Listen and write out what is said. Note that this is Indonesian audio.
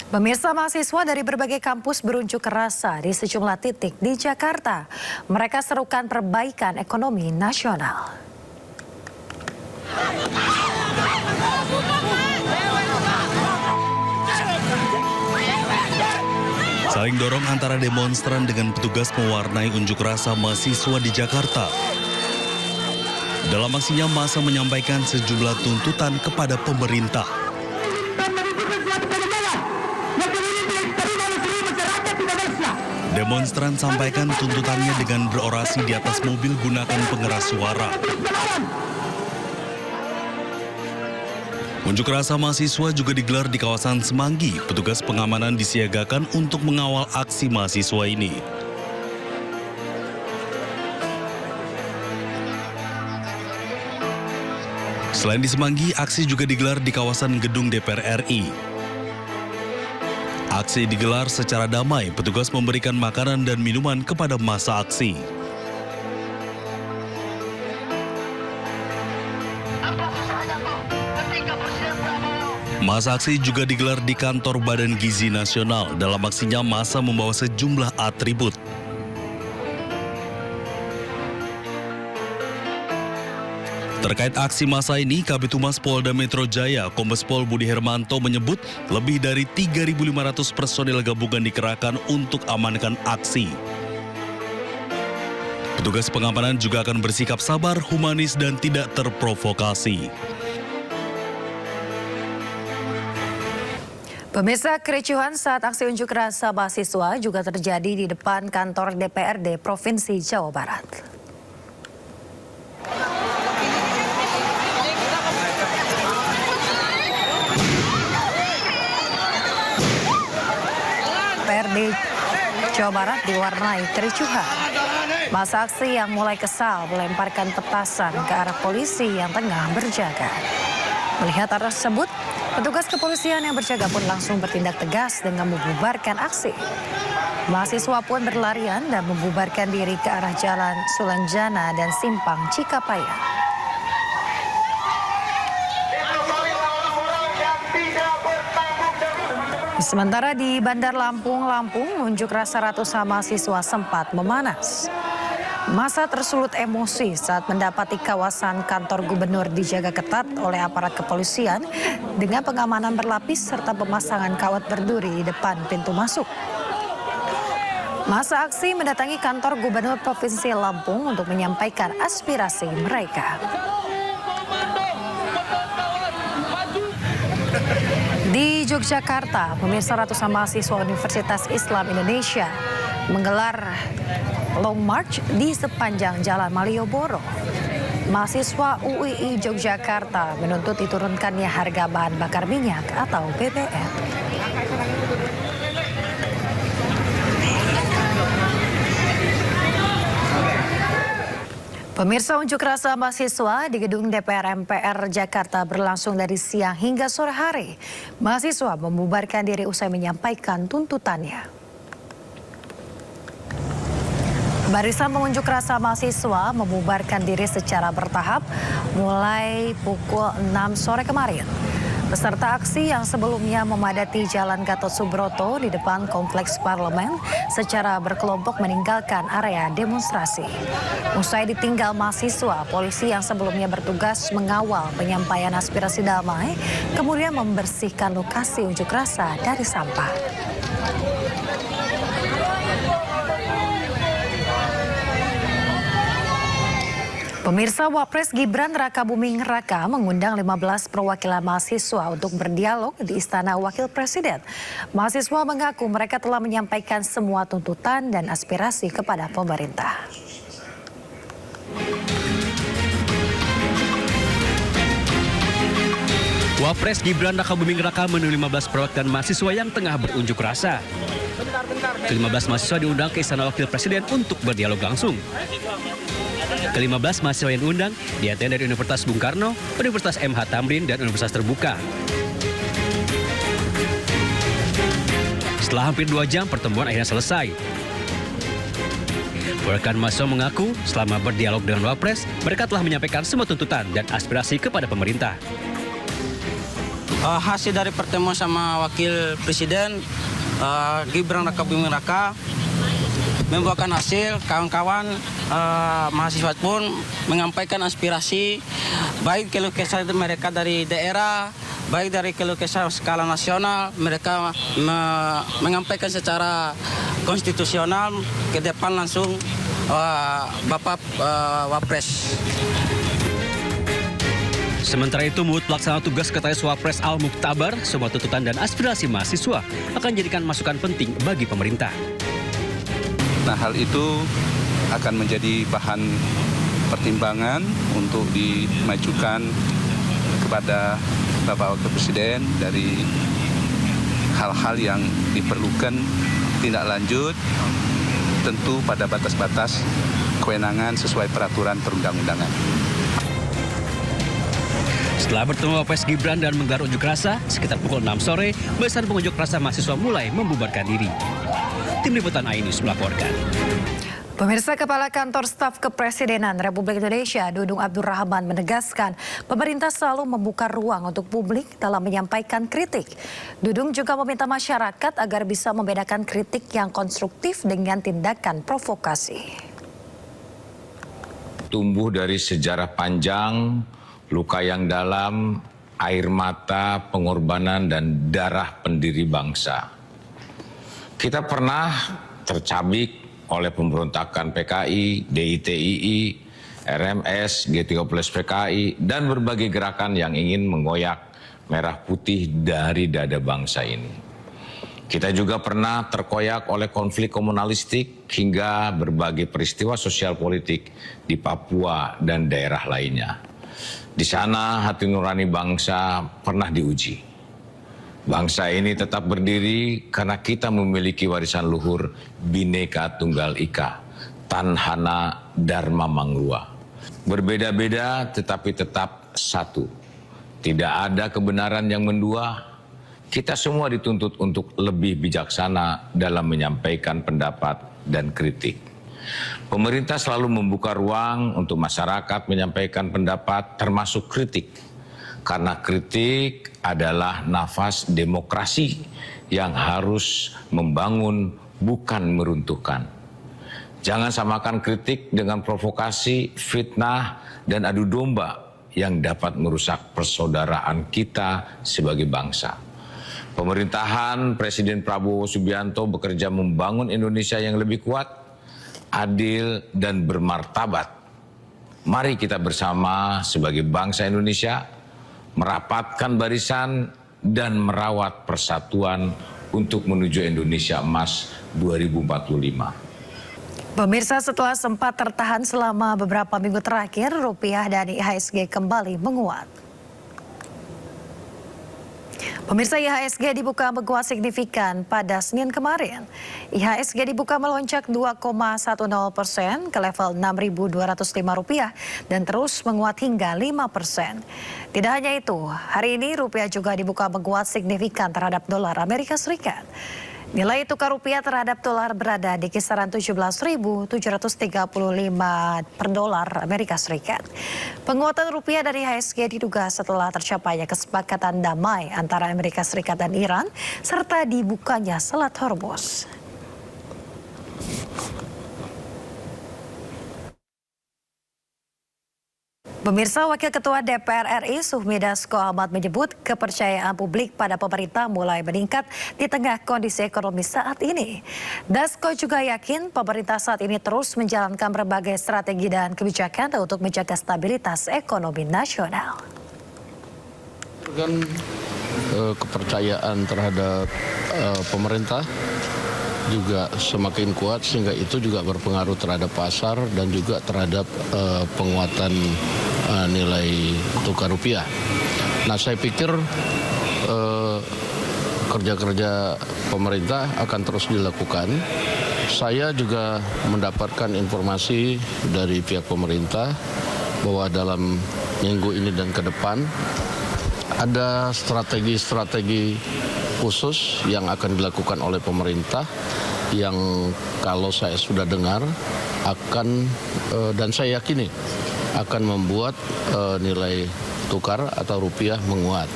Pemirsa, mahasiswa dari berbagai kampus berunjuk rasa di sejumlah titik di Jakarta. Mereka serukan perbaikan ekonomi nasional. Saling dorong antara demonstran dengan petugas mewarnai unjuk rasa mahasiswa di Jakarta. Dalam aksinya, massa menyampaikan sejumlah tuntutan kepada pemerintah. Demonstran sampaikan tuntutannya dengan berorasi di atas mobil gunakan pengeras suara. Unjuk rasa mahasiswa juga digelar di kawasan Semanggi. Petugas pengamanan disiagakan untuk mengawal aksi mahasiswa ini. Selain di Semanggi, aksi juga digelar di kawasan gedung DPR RI. Aksi digelar secara damai, petugas memberikan makanan dan minuman kepada massa aksi. Massa aksi juga digelar di kantor Badan Gizi Nasional. Dalam aksinya, massa membawa sejumlah atribut. Terkait aksi massa ini, Kabid Humas Polda Metro Jaya, Kombes Pol Budi Hermanto menyebut lebih dari 3.500 personil gabungan dikerahkan untuk amankan aksi. Petugas pengamanan juga akan bersikap sabar, humanis, dan tidak terprovokasi. Pemirsa, kericuhan saat aksi unjuk rasa mahasiswa juga terjadi di depan kantor DPRD Provinsi Jawa Barat. DPRD Jawa Barat diwarnai kericuhan. Massa aksi yang mulai kesal melemparkan petasan ke arah polisi yang tengah berjaga. Melihat arah tersebut, petugas kepolisian yang berjaga pun langsung bertindak tegas dengan membubarkan aksi. Mahasiswa pun berlarian dan membubarkan diri ke arah Jalan Sulanjana dan Simpang Cikapaya. Sementara di Bandar Lampung, unjuk rasa ratusan mahasiswa sempat memanas. Massa tersulut emosi saat mendapati kawasan kantor gubernur dijaga ketat oleh aparat kepolisian dengan pengamanan berlapis serta pemasangan kawat berduri di depan pintu masuk. Massa aksi mendatangi kantor gubernur Provinsi Lampung untuk menyampaikan aspirasi mereka. Di Yogyakarta, pemirsa, ratusan mahasiswa Universitas Islam Indonesia menggelar long march di sepanjang Jalan Malioboro. Mahasiswa UII Yogyakarta menuntut diturunkannya harga bahan bakar minyak atau BBM. Pemirsa, unjuk rasa mahasiswa di gedung DPR MPR Jakarta berlangsung dari siang hingga sore hari. Mahasiswa membubarkan diri usai menyampaikan tuntutannya. Barisan pengunjuk rasa mahasiswa membubarkan diri secara bertahap mulai pukul 6 sore kemarin. Peserta aksi yang sebelumnya memadati Jalan Gatot Subroto di depan Kompleks Parlemen secara berkelompok meninggalkan area demonstrasi. Usai ditinggal mahasiswa, polisi yang sebelumnya bertugas mengawal penyampaian aspirasi damai kemudian membersihkan lokasi unjuk rasa dari sampah. Pemirsa, Wapres Gibran Rakabuming Raka mengundang 15 perwakilan mahasiswa untuk berdialog di Istana Wakil Presiden. Mahasiswa mengaku mereka telah menyampaikan semua tuntutan dan aspirasi kepada pemerintah. Wapres Gibran Rakabuming Raka menemui 15 perwakilan mahasiswa yang tengah berunjuk rasa. Ke-15 mahasiswa diundang ke Istana Wakil Presiden untuk berdialog langsung. Ke-15 mahasiswa yang diundang diantaranya dari Universitas Bung Karno, Universitas MH Tamrin, dan Universitas Terbuka. Setelah hampir 2 jam, pertemuan akhirnya selesai. Perwakilan mahasiswa mengaku selama berdialog dengan Wapres, mereka telah menyampaikan semua tuntutan dan aspirasi kepada pemerintah. Hasil dari pertemuan sama Wakil Presiden Gibran Rakabuming Raka membuahkan hasil. Kawan-kawan mahasiswa pun menyampaikan aspirasi baik keluh kesah mereka dari daerah, baik dari keluh kesah skala nasional. Mereka menyampaikan secara konstitusional ke depan langsung Bapak Wapres. Sementara itu, menurut pelaksana tugas Sekretaris Wapres Al-Muktabar, semua tuntutan dan aspirasi mahasiswa akan jadikan masukan penting bagi pemerintah. Nah, hal itu akan menjadi bahan pertimbangan untuk dimajukan kepada Bapak Wakil Presiden dari hal-hal yang diperlukan tindak lanjut, tentu pada batas-batas kewenangan sesuai peraturan perundang-undangan. Setelah bertemu Wapres Gibran dan menggelar unjuk rasa, sekitar pukul 6 sore, barisan pengunjuk rasa mahasiswa mulai membubarkan diri. Tim Liputan iNews melaporkan. Pemirsa, Kepala Kantor Staf Kepresidenan Republik Indonesia, Dudung Abdurrahman, menegaskan pemerintah selalu membuka ruang untuk publik dalam menyampaikan kritik. Dudung juga meminta masyarakat agar bisa membedakan kritik yang konstruktif dengan tindakan provokasi. Tumbuh dari sejarah panjang, luka yang dalam, air mata, pengorbanan, dan darah pendiri bangsa. Kita pernah tercabik oleh pemberontakan PKI, DITII, RMS, G30 PKI, dan berbagai gerakan yang ingin menggoyak merah putih dari dada bangsa ini. Kita juga pernah terkoyak oleh konflik komunalistik hingga berbagai peristiwa sosial politik di Papua dan daerah lainnya. Di sana hati nurani bangsa pernah diuji. Bangsa ini tetap berdiri karena kita memiliki warisan luhur Bhinneka Tunggal Ika, Tanhana Dharma Mangrua. Berbeda-beda tetapi tetap satu. Tidak ada kebenaran yang mendua. Kita semua dituntut untuk lebih bijaksana dalam menyampaikan pendapat dan kritik. Pemerintah selalu membuka ruang untuk masyarakat menyampaikan pendapat termasuk kritik. Karena kritik adalah nafas demokrasi yang harus membangun bukan meruntuhkan. Jangan samakan kritik dengan provokasi, fitnah, dan adu domba yang dapat merusak persaudaraan kita sebagai bangsa. Pemerintahan Presiden Prabowo Subianto bekerja membangun Indonesia yang lebih kuat, adil, dan bermartabat. Mari kita bersama sebagai bangsa Indonesia merapatkan barisan dan merawat persatuan untuk menuju Indonesia Emas 2045. Pemirsa, setelah sempat tertahan selama beberapa minggu terakhir, rupiah dan IHSG kembali menguat. Pemirsa, IHSG dibuka menguat signifikan pada Senin kemarin. IHSG dibuka melonjak 2,10% ke level Rp6.205 dan terus menguat hingga 5%. Tidak hanya itu, hari ini rupiah juga dibuka menguat signifikan terhadap dolar Amerika Serikat. Nilai tukar rupiah terhadap dolar berada di kisaran 17.735 per dolar Amerika Serikat. Penguatan rupiah dari IHSG diduga setelah tercapainya kesepakatan damai antara Amerika Serikat dan Iran serta dibukanya Selat Hormuz. Pemirsa, Wakil Ketua DPR RI Sufmi Dasko Ahmad menyebut kepercayaan publik pada pemerintah mulai meningkat di tengah kondisi ekonomi saat ini. Dasko juga yakin pemerintah saat ini terus menjalankan berbagai strategi dan kebijakan untuk menjaga stabilitas ekonomi nasional. Kepercayaan terhadap pemerintah juga semakin kuat, sehingga itu juga berpengaruh terhadap pasar dan juga terhadap penguatan nilai tukar rupiah. Nah, saya pikir kerja-kerja pemerintah akan terus dilakukan. Saya juga mendapatkan informasi dari pihak pemerintah bahwa dalam minggu ini dan ke depan ada strategi-strategi khusus yang akan dilakukan oleh pemerintah yang kalau saya sudah dengar akan dan saya yakini akan membuat nilai tukar atau rupiah menguat.